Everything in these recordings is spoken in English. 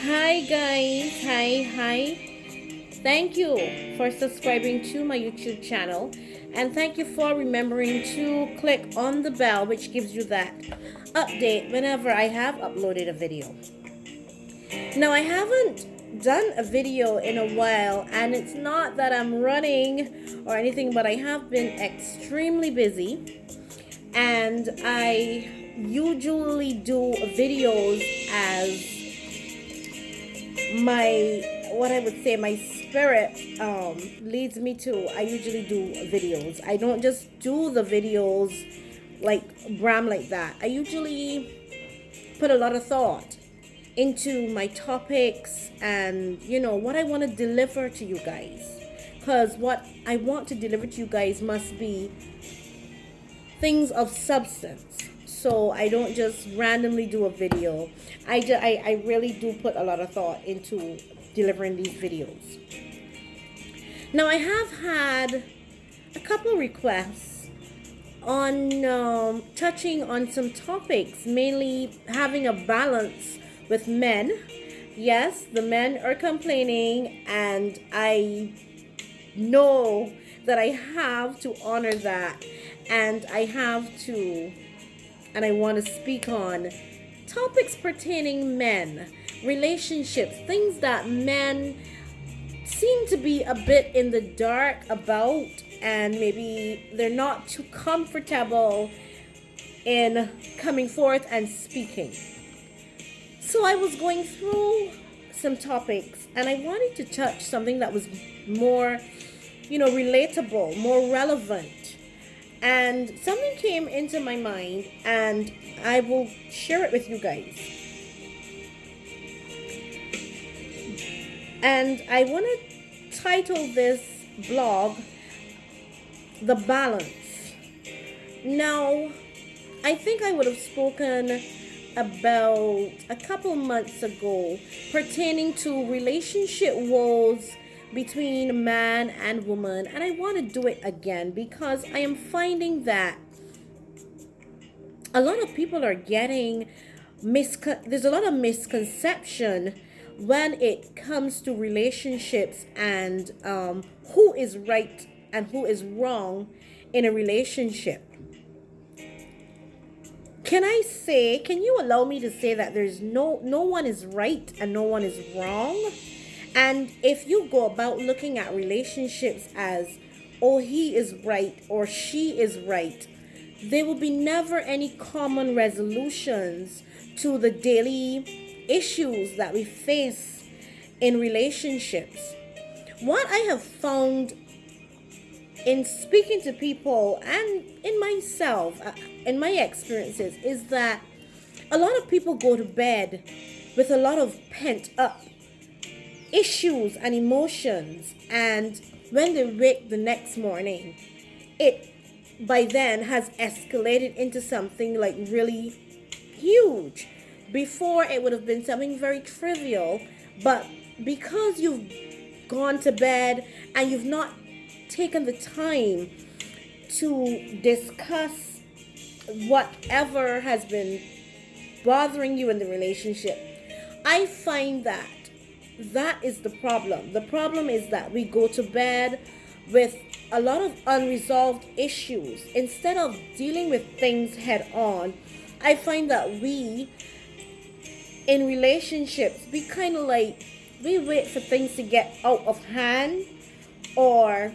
Hi guys, hi. Thank you for subscribing to my YouTube channel, and thank you for remembering to click on the bell, which gives you that update whenever I have uploaded a video. Now, I haven't done a video in a while, and it's not that I'm running or anything, but I have been extremely busy, and I usually do videos as my what I would say my spirit leads me to. I usually do videos. I don't just do the videos like Bram like that. I usually put a lot of thought into my topics and what I want to deliver to you guys, because what I want to deliver to you guys must be things of substance. So I don't just randomly do a video. I really do put a lot of thought into delivering these videos. Now, I have had a couple requests on touching on some topics, mainly having a balance with men. Yes, the men are complaining, and I know that I have to honor that, and I want to speak on topics pertaining men, relationships, things that men seem to be a bit in the dark about, and maybe they're not too comfortable in coming forth and speaking. So I was going through some topics, and I wanted to touch something that was more, relatable, more relevant. And something came into my mind, and I will share it with you guys. And I want to title this blog The Balance. Now, I think I would have spoken about a couple months ago pertaining to relationship woes between man and woman, and I want to do it again because I am finding that a lot of people are getting there's a lot of misconception when it comes to relationships and who is right and who is wrong in a relationship. Can you allow me to say that there's no one is right and no one is wrong? And if you go about looking at relationships as, oh, he is right or she is right, there will be never any common resolutions to the daily issues that we face in relationships. What I have found in speaking to people and in myself, in my experiences, is that a lot of people go to bed with a lot of pent up issues and emotions, and when they wake the next morning, it by then has escalated into something like really huge. Before, it would have been something very trivial, but because you've gone to bed and you've not taken the time to discuss whatever has been bothering you in the relationship, I find that is the problem. The problem is that we go to bed with a lot of unresolved issues. Instead of dealing with things head on, I find that we, in relationships, we kind of like, we wait for things to get out of hand, or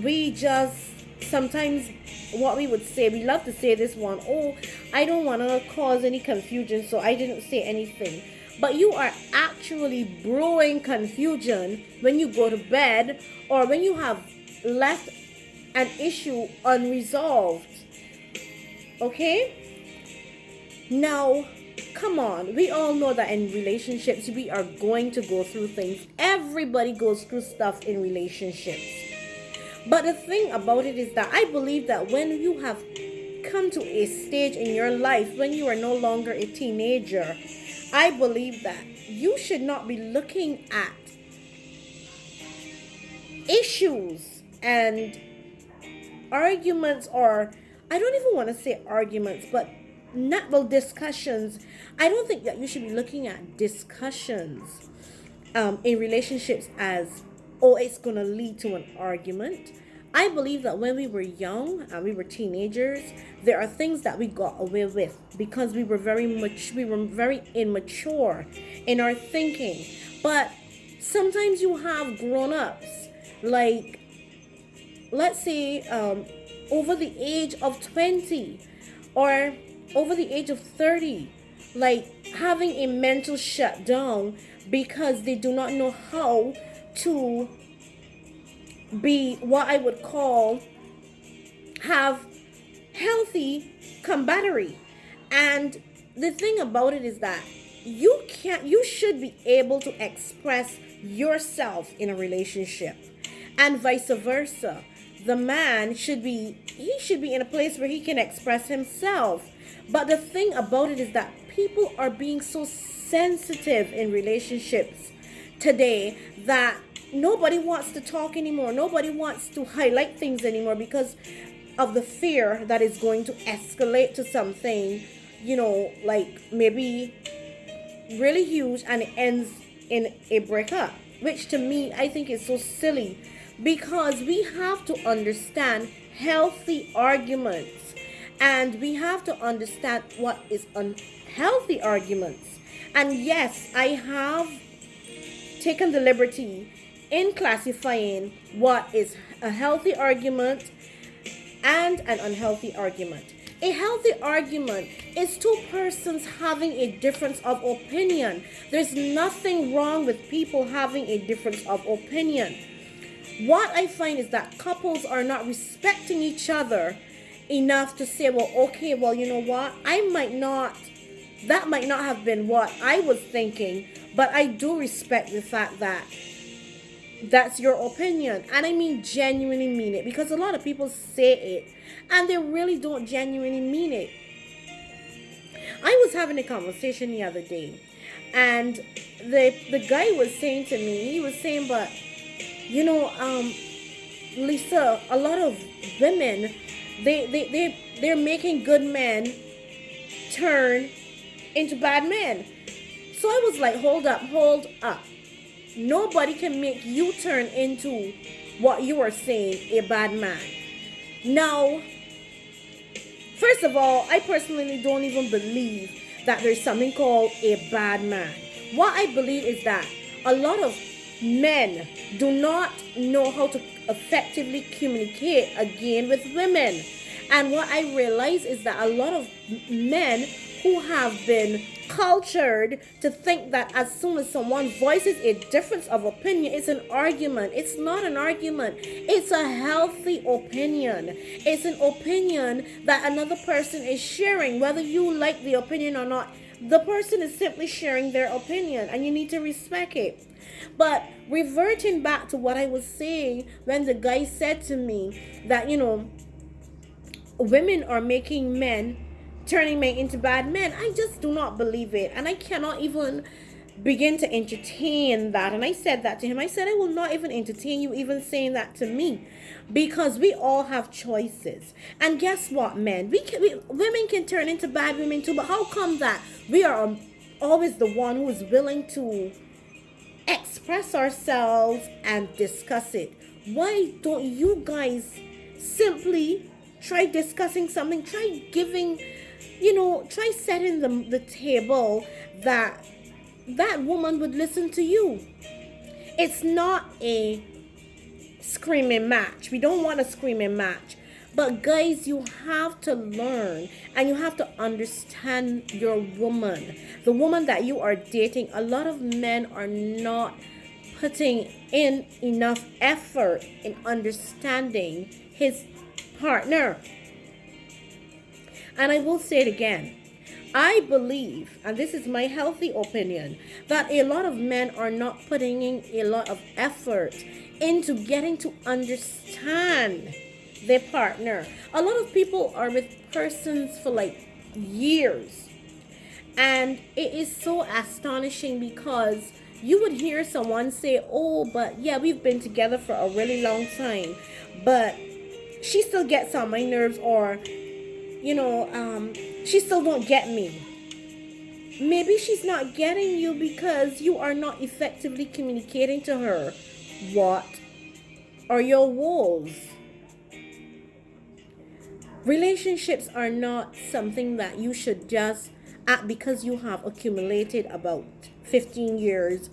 we just sometimes, what we would say, we love to say this one, oh, I don't want to cause any confusion, so I didn't say anything. But you are actually brewing confusion when you go to bed, or when you have left an issue unresolved. Okay? Now, come on. We all know that in relationships, we are going to go through things. Everybody goes through stuff in relationships. But the thing about it is that I believe that when you have come to a stage in your life when you are no longer a teenager, I believe that you should not be looking at issues and arguments, or I don't even want to say arguments, but not well discussions. I don't think that you should be looking at discussions in relationships as, oh, it's gonna lead to an argument. I believe that when we were young and we were teenagers, there are things that we got away with because we were very much we were very immature in our thinking. But sometimes you have grown-ups, like, let's say, over the age of 20 or over the age of 30, like having a mental shutdown because they do not know how to be what I would call have healthy camaraderie. And the thing about it is that you should be able to express yourself in a relationship, and vice versa. The man should be in a place where he can express himself. But the thing about it is that people are being so sensitive in relationships today that nobody wants to talk anymore. Nobody wants to highlight things anymore because of the fear that is going to escalate to something, like maybe really huge, and it ends in a breakup, which to me I think is so silly, because we have to understand healthy arguments and we have to understand what is unhealthy arguments. And yes, I have taken the liberty in classifying what is a healthy argument and an unhealthy argument. A healthy argument is two persons having a difference of opinion. There's nothing wrong with people having a difference of opinion. What I find is that couples are not respecting each other enough to say, well, okay, well, you know what? That might not have been what I was thinking, but I do respect the fact that that's your opinion. And I mean genuinely mean it, because a lot of people say it and they really don't genuinely mean it. I was having a conversation the other day, and the guy was saying to me, he was saying, but Lisa, a lot of women, they're making good men turn into bad men. So I was like, hold up. Nobody can make you turn into what you are saying, a bad man. Now, first of all, I personally don't even believe that there's something called a bad man. What I believe is that a lot of men do not know how to effectively communicate again with women. And what I realize is that a lot of men who have been cultured to think that as soon as someone voices a difference of opinion, it's an argument. It's not an argument. It's a healthy opinion. It's an opinion that another person is sharing, whether you like the opinion or not. The person is simply sharing their opinion, and you need to respect it. But reverting back to what I was saying, when the guy said to me that, women are making men, turning men into bad men, I just do not believe it. And I cannot even begin to entertain that. And I said that to him. I said, I will not even entertain you even saying that to me, because we all have choices. And guess what, men? Women can turn into bad women too. But how come that we are always the one who is willing to express ourselves and discuss it? Why don't you guys simply try discussing something? Try giving, try setting the table that woman would listen to you. It's not a screaming match. We don't want a screaming match. But guys, you have to learn and you have to understand your woman. The woman that you are dating. A lot of men are not putting in enough effort in understanding his partner. And I will say it again. I believe, and this is my healthy opinion, that a lot of men are not putting in a lot of effort into getting to understand their partner. A lot of people are with persons for like years, and it is so astonishing because you would hear someone say, oh, but yeah, we've been together for a really long time, but she still gets on my nerves, or she still don't get me. Maybe she's not getting you because you are not effectively communicating to her what are your walls. Relationships are not something that you should just act because you have accumulated about 15 years.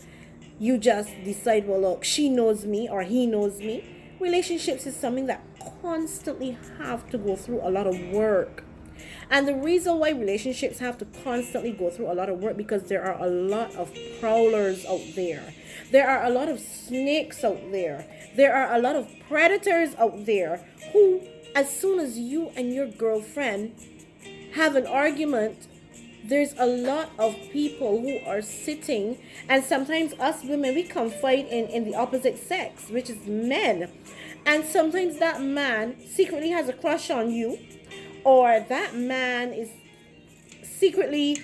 You just decide, well, look, she knows me or he knows me. Relationships is something that constantly have to go through a lot of work. And the reason why relationships have to constantly go through a lot of work, because there are a lot of prowlers out there. There are a lot of snakes out there. There are a lot of predators out there who, as soon as you and your girlfriend have an argument, there's a lot of people who are sitting, and sometimes us women, we confide in the opposite sex, which is men. And sometimes that man secretly has a crush on you, or that man is secretly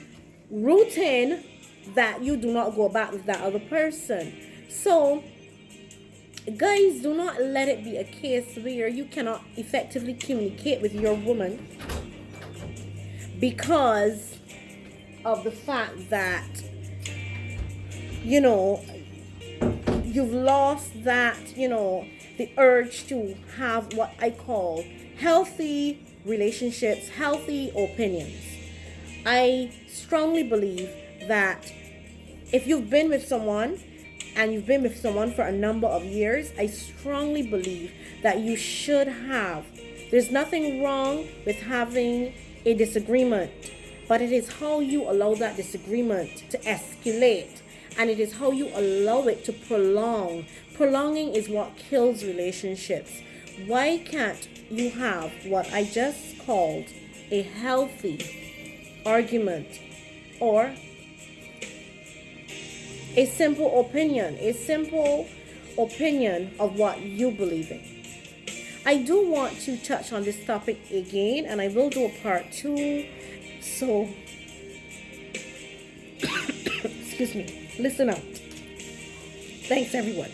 rooting that you do not go back with that other person. So, guys, do not let it be a case where you cannot effectively communicate with your woman because of the fact that, you've lost that, the urge to have what I call healthy relationships, healthy opinions. I strongly believe that if you've been with someone and you've been with someone for a number of years, I strongly believe that you should have. There's nothing wrong with having a disagreement, but it is how you allow that disagreement to escalate, and it is how you allow it to prolong. Prolonging is what kills relationships. Why can't you have what I just called a healthy argument, or a simple opinion of what you believe in? I do want to touch on this topic again, and I will do a part 2. So, excuse me, listen out. Thanks, everyone.